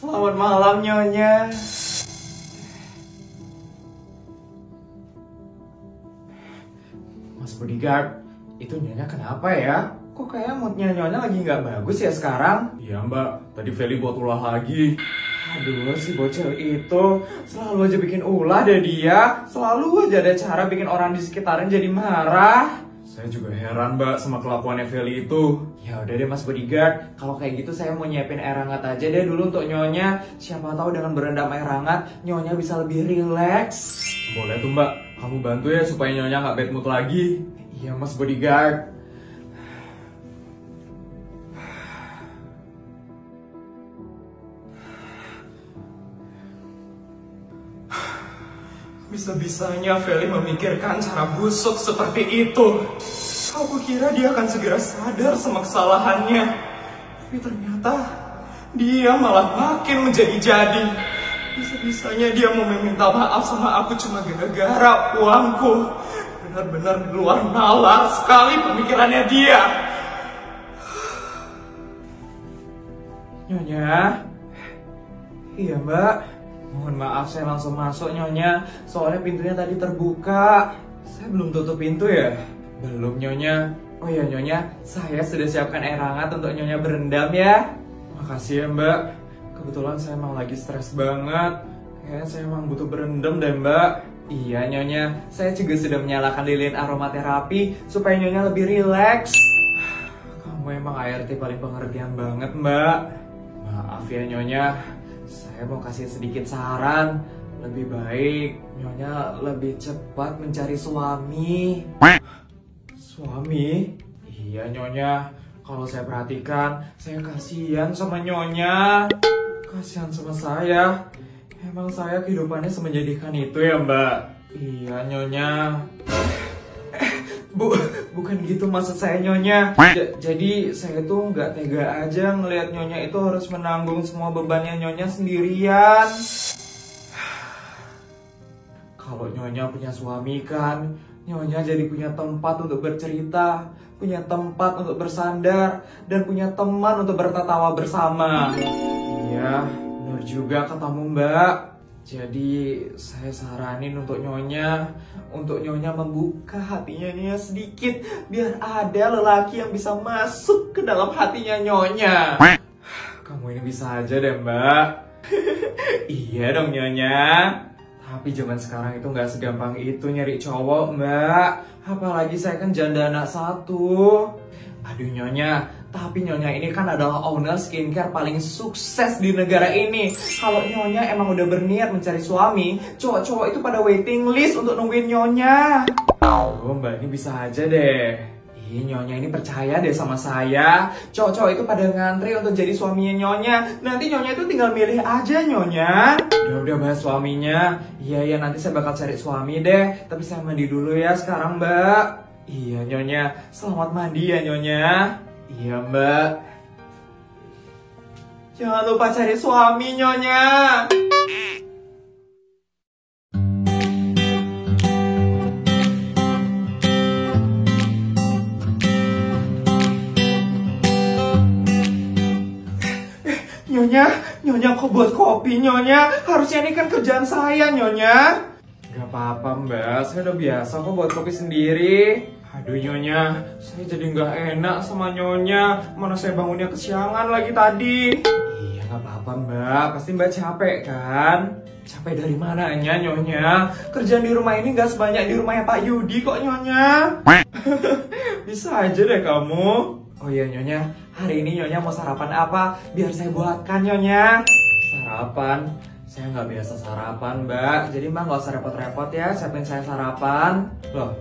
Selamat malam, Nyonya. Mas Bodyguard, itu Nyonya kenapa ya? Kok kayak moodnya Nyonya lagi nggak bagus ya sekarang? Iya mbak, tadi Feli buat ulah lagi. Aduh, si bocil itu selalu aja bikin ulah deh dia. Selalu aja ada cara bikin orang di sekitarnya jadi marah. Saya juga heran mbak sama kelakuannya Feli itu. Ya udah deh Mas Bodyguard, kalau kayak gitu saya mau nyiapin air hangat aja deh dulu untuk Nyonya. Siapa tahu dengan berendam air hangat, Nyonya bisa lebih rileks. Boleh tuh mbak, kamu bantu ya supaya Nyonya nggak bad mood lagi. Iya Mas Bodyguard. Bisa-bisanya Feli memikirkan cara busuk seperti itu. Aku kira dia akan segera sadar sama kesalahannya. Tapi ternyata dia malah makin menjadi-jadi. Bisa-bisanya dia mau meminta maaf sama aku cuma gara-gara uangku. Benar-benar luar nalar sekali pemikirannya dia. Nyonya? Iya mbak. Mohon maaf saya langsung masuk Nyonya. Soalnya pintunya tadi terbuka. Saya belum tutup pintu ya? Belum Nyonya. Oh ya Nyonya, saya sudah siapkan air hangat untuk Nyonya berendam ya. Makasih ya mbak. Kebetulan saya emang lagi stres banget. Kayaknya saya emang butuh berendam deh mbak. Iya Nyonya, saya juga sudah menyalakan lilin aromaterapi supaya Nyonya lebih rileks. Kamu emang ART paling pengertian banget mbak. Maaf ya Nyonya, saya mau kasih sedikit saran. Lebih baik Nyonya lebih cepat mencari suami. Suami? Iya Nyonya, kalau saya perhatikan, saya kasihan sama Nyonya. Kasihan sama saya. Emang saya kehidupannya semenjadikan itu ya mbak? Iya Nyonya. Bukan gitu maksud saya Nyonya. Jadi saya tuh nggak tega aja ngelihat Nyonya itu harus menanggung semua bebannya Nyonya sendirian. Kalau Nyonya punya suami kan, Nyonya jadi punya tempat untuk bercerita, punya tempat untuk bersandar, dan punya teman untuk bertertawa bersama. Iya, benar juga katamu mbak. Jadi saya saranin untuk Nyonya membuka hatinya Nyonya sedikit, biar ada lelaki yang bisa masuk ke dalam hatinya Nyonya. Kamu ini bisa aja deh mbak. Iya dong Nyonya. Tapi zaman sekarang itu nggak segampang itu nyari cowok mbak. Apalagi saya kan janda anak satu. Aduh Nyonya, tapi Nyonya ini kan adalah owner skincare paling sukses di negara ini. Kalau Nyonya emang udah berniat mencari suami, cowok-cowok itu pada waiting list untuk nungguin Nyonya. Oh mbak ini bisa aja deh. Ih, Nyonya ini percaya deh sama saya. Cowok-cowok itu pada ngantri untuk jadi suaminya Nyonya. Nanti Nyonya itu tinggal milih aja Nyonya. Udah bahas suaminya. Iya nanti saya bakal cari suami deh. Tapi saya mandi dulu ya sekarang mbak. Iya Nyonya, selamat mandi ya Nyonya. Iya mbak. Jangan lupa cari suami Nyonya. Nyonya kok buat kopi Nyonya? Harusnya ini kan kerjaan saya Nyonya. Gak apa-apa mbak, saya udah biasa kok buat kopi sendiri. Aduh Nyonya, saya jadi nggak enak sama Nyonya. Mana saya bangunnya kesiangan lagi tadi. Iya nggak apa-apa mbak, pasti mbak capek kan? Capek dari mananya Nyonya? Kerjaan di rumah ini nggak sebanyak di rumahnya Pak Yudi kok Nyonya. Bisa aja deh kamu. Oh iya Nyonya, hari ini Nyonya mau sarapan apa? Biar saya buatkan Nyonya. Sarapan? Saya nggak biasa sarapan mbak. Jadi mbak nggak usah repot-repot ya siapin saya sarapan. Loh,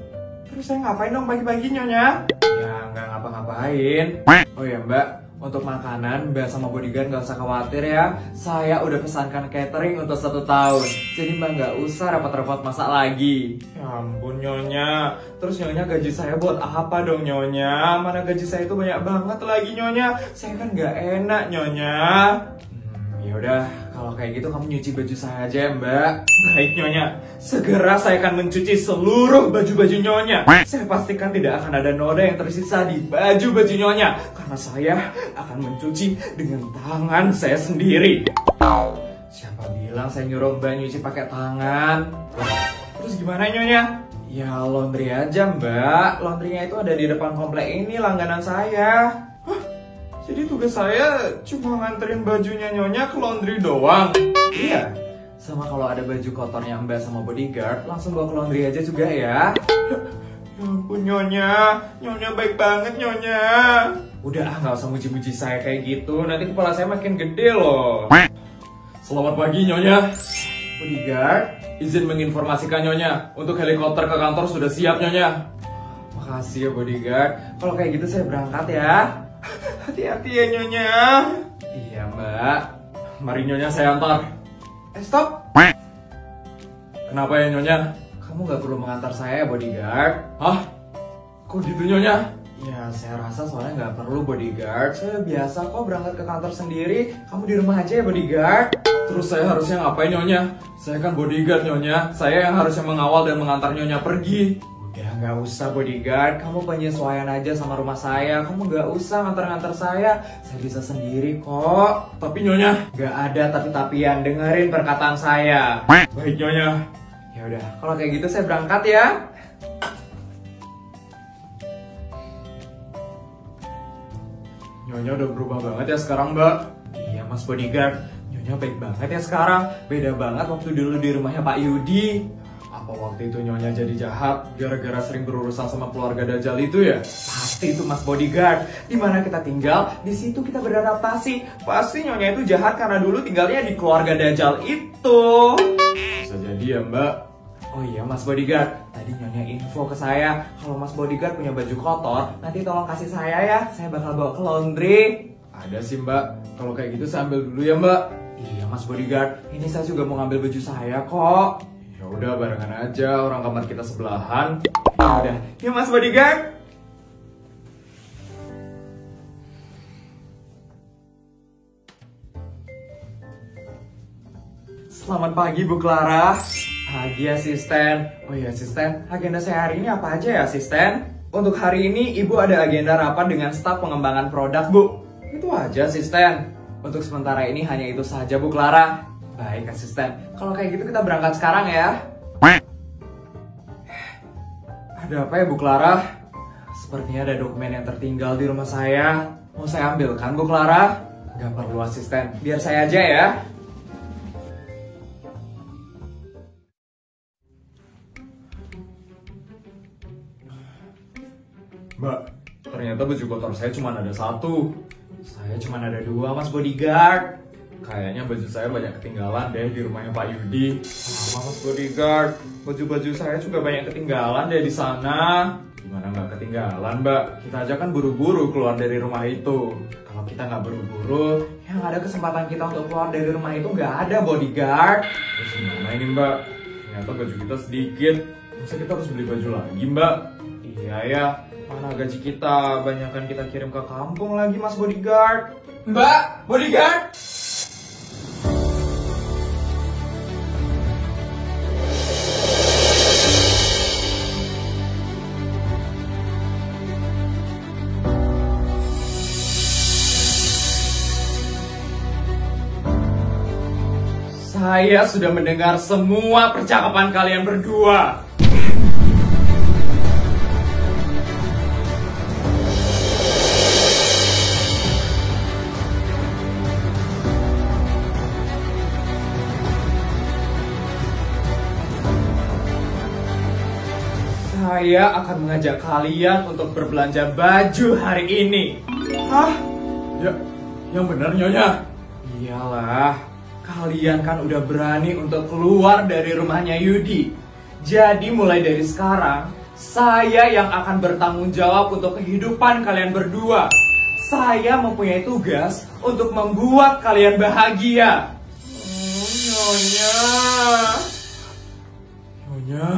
terus saya ngapain dong pagi-pagi Nyonya? Ya nggak ngapa-ngapain. Oh ya mbak, untuk makanan mbak sama bodyguard nggak usah khawatir ya. Saya udah pesankan catering untuk 1 tahun. Jadi mbak nggak usah repot-repot masak lagi. Ya ampun Nyonya. Terus Nyonya gaji saya buat apa dong Nyonya? Mana gaji saya itu banyak banget lagi Nyonya. Saya kan nggak enak Nyonya. Yaudah, kalau kayak gitu kamu nyuci baju saya aja ya mbak. Baik Nyonya, segera saya akan mencuci seluruh baju-baju Nyonya. Saya pastikan tidak akan ada noda yang tersisa di baju-baju Nyonya. Karena saya akan mencuci dengan tangan saya sendiri. Siapa bilang saya nyuruh Mbak nyuci pakai tangan? Terus gimana Nyonya? Ya laundry aja Mbak. Laundrynya itu ada di depan komplek ini, langganan saya. Hah? Jadi tugas saya cuma nganterin bajunya Nyonya ke laundry doang? Iya. Sama kalau ada baju kotornya Mbak sama bodyguard, langsung bawa ke laundry aja juga ya. Ya ampun Nyonya, Nyonya baik banget Nyonya. Udah nggak usah muji-muji saya kayak gitu, nanti kepala saya makin gede loh. Selamat pagi Nyonya. Bodyguard, Izin menginformasikan Nyonya, untuk helikopter ke kantor sudah siap Nyonya. makasih ya bodyguard. Kalau kayak gitu saya berangkat ya. Hati-hati ya Nyonya. Iya Mbak. Mari Nyonya saya antar. Stop. Kenapa ya Nyonya? Kamu gak perlu mengantar saya bodyguard. Hah? Kok gitu Nyonya? Ya saya rasa soalnya gak perlu bodyguard. Saya biasa kok berangkat ke kantor sendiri. Kamu di rumah aja ya bodyguard. Terus saya harusnya ngapain Nyonya? Saya kan bodyguard Nyonya. Saya yang harusnya mengawal dan mengantar Nyonya pergi. Udah gak usah bodyguard. Kamu penyesuaian aja sama rumah saya. Kamu gak usah ngantar-ngantar saya. Saya bisa sendiri kok. Tapi Nyonya, Gak ada tapi-tapian. Dengerin perkataan saya. baik Nyonya. Ya udah, kalau kayak gitu saya berangkat ya. Nyonya udah berubah banget ya sekarang Mbak. Iya Mas Bodyguard, Nyonya baik banget ya sekarang. Beda banget waktu dulu di rumahnya Pak Yudi. Apa waktu itu Nyonya jadi jahat gara-gara sering berurusan sama keluarga Dajjal itu ya? Pasti itu Mas Bodyguard. Di mana kita tinggal, di situ kita beradaptasi. Pasti Nyonya itu jahat karena dulu tinggalnya di keluarga Dajjal itu. Bisa jadi ya Mbak. Oh iya Mas Bodyguard, tadi Nyonya info ke saya kalau Mas Bodyguard punya baju kotor, nanti tolong kasih saya ya. Saya bakal bawa ke laundry. Ada sih Mbak. Kalau kayak gitu saya ambil dulu ya Mbak. Iya Mas Bodyguard, ini saya juga mau ngambil baju saya kok. Ya udah barengan aja, orang kamar kita sebelahan. Ya udah, ya Mas Bodyguard. Selamat pagi Bu Clara. Pagi asisten. Oh iya asisten, agenda saya hari ini apa aja ya asisten? Untuk hari ini Ibu ada agenda rapat dengan staf pengembangan produk Bu. Itu aja asisten. Untuk sementara ini hanya itu saja Bu Clara. Baik asisten, kalau kayak gitu kita berangkat sekarang ya. Ada apa ya Bu Clara? Sepertinya ada dokumen yang tertinggal di rumah saya. Mau saya ambilkan Bu Clara? Gak perlu asisten, biar saya aja ya. Mbak, ternyata baju kotor saya cuma ada satu. Saya cuma ada dua Mas Bodyguard. Kayaknya baju saya banyak ketinggalan deh di rumahnya Pak Yudi. Sama Mas Bodyguard, baju-baju saya juga banyak ketinggalan deh di sana. Gimana nggak ketinggalan Mbak? Kita aja kan buru-buru keluar dari rumah itu. Kalau kita nggak buru-buru, yang ada kesempatan kita untuk keluar dari rumah itu nggak ada Bodyguard. Terus gimana ini Mbak? Ternyata baju kita sedikit. Masa kita harus beli baju lagi Mbak? Iya ya, mana gaji kita, banyakan kita kirim ke kampung lagi Mas Bodyguard. Mbak, Bodyguard! Saya sudah mendengar semua percakapan kalian berdua. Saya akan mengajak kalian untuk berbelanja baju hari ini. Hah? Ya, yang benar Nyonya. Iyalah, kalian kan udah berani untuk keluar dari rumahnya Yudi. Jadi mulai dari sekarang, saya yang akan bertanggung jawab untuk kehidupan kalian berdua. Saya mempunyai tugas untuk membuat kalian bahagia. Nyonya. Nyonya,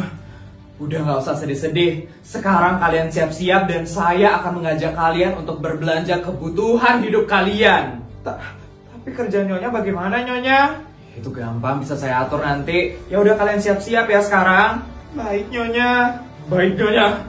udah gak usah sedih-sedih. Sekarang kalian siap-siap dan saya akan mengajak kalian untuk berbelanja kebutuhan hidup kalian. Tapi kerja Nyonya bagaimana Nyonya? Itu gampang, bisa saya atur nanti. Ya udah kalian siap-siap ya sekarang. Baik Nyonya. Baik Nyonya.